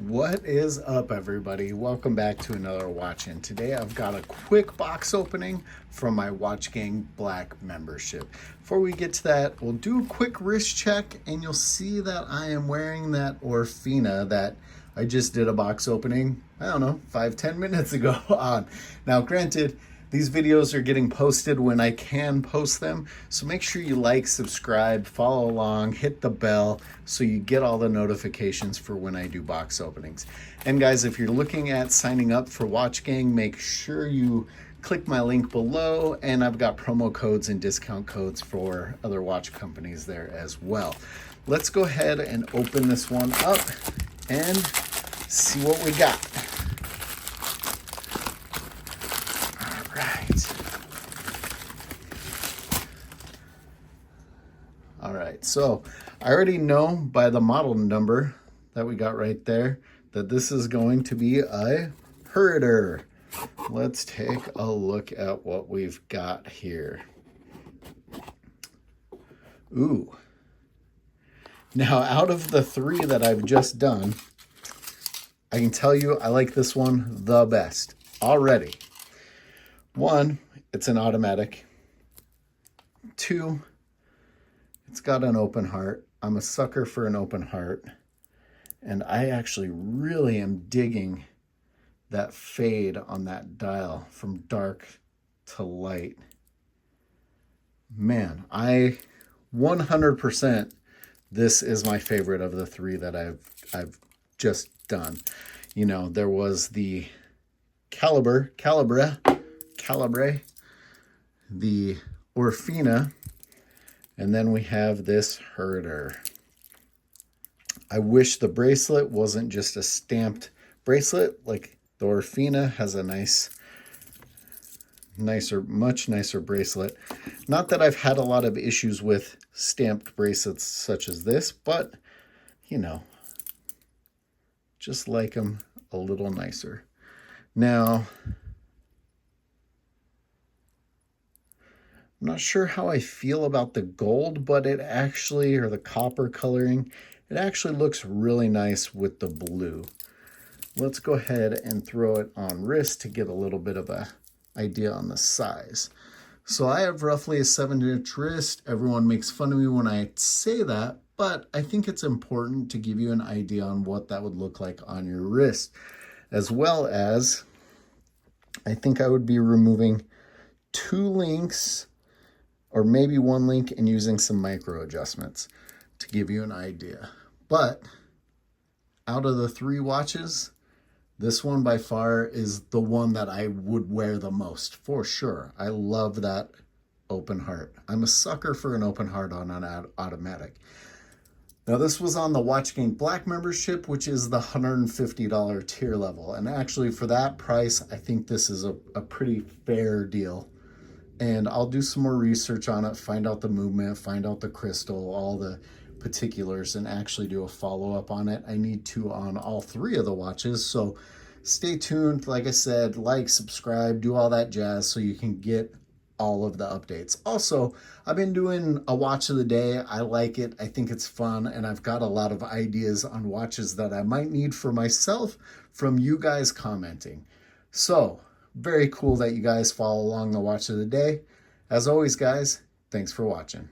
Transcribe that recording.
What is up, everybody? Welcome back to another Watchin. Today I've got a quick box opening from my watchgang Black membership. Before we get to that, we'll do a quick wrist check and you'll see that I am wearing that Orfina that I just did a box opening, I don't know, 5-10 minutes ago on. Now granted, these videos are getting posted when I can post them, so make sure you like, subscribe, follow along, hit the bell so you get all the notifications for when I do box openings. And guys, if you're looking at signing up for watchgang, make sure you click my link below, and I've got promo codes and discount codes for other watch companies there as well. Let's go ahead and open this one up and see what we got. All right, so I already know by the model number that we got right there that this is going to be a herder. Let's take a look at what we've got here. Ooh. Now, out of the three that I've just done, I can tell you I like this one the best already. One, it's an automatic. Two, it's got an open heart. I'm a sucker for an open heart. And I actually really am digging that fade on that dial from dark to light. Man, 100%, this is my favorite of the three that I've just done. You know, there was the Calibre, the Orfina, and then we have this herder. I wish the bracelet wasn't just a stamped bracelet. Like the Orfina has a much nicer bracelet. Not that I've had a lot of issues with stamped bracelets such as this, but you know, just like them a little nicer. Now, I'm not sure how I feel about the gold, but it actually, or the copper coloring, it actually looks really nice with the blue. Let's go ahead and throw it on wrist to get a little bit of an idea on the size. So I have roughly a 7-inch wrist. Everyone makes fun of me when I say that, but I think it's important to give you an idea on what that would look like on your wrist, as well as I think I would be removing 2 links or maybe 1 link and using some micro adjustments to give you an idea. But out of the 3 watches, this one by far is the one that I would wear the most, for sure. I love that open heart. I'm a sucker for an open heart on an automatic. Now this was on the watchgang Black membership, which is the $150 tier level. And actually for that price, I think this is a pretty fair deal. And I'll do some more research on it, find out the movement, find out the crystal, all the particulars, and actually do a follow-up on it. I need to on all 3 of the watches, so stay tuned. Like I said, like, subscribe, do all that jazz so you can get all of the updates. Also, I've been doing a watch of the day. I like it. I think it's fun, and I've got a lot of ideas on watches that I might need for myself from you guys commenting. So, very cool that you guys follow along the watch of the day. As always, guys, thanks for watching.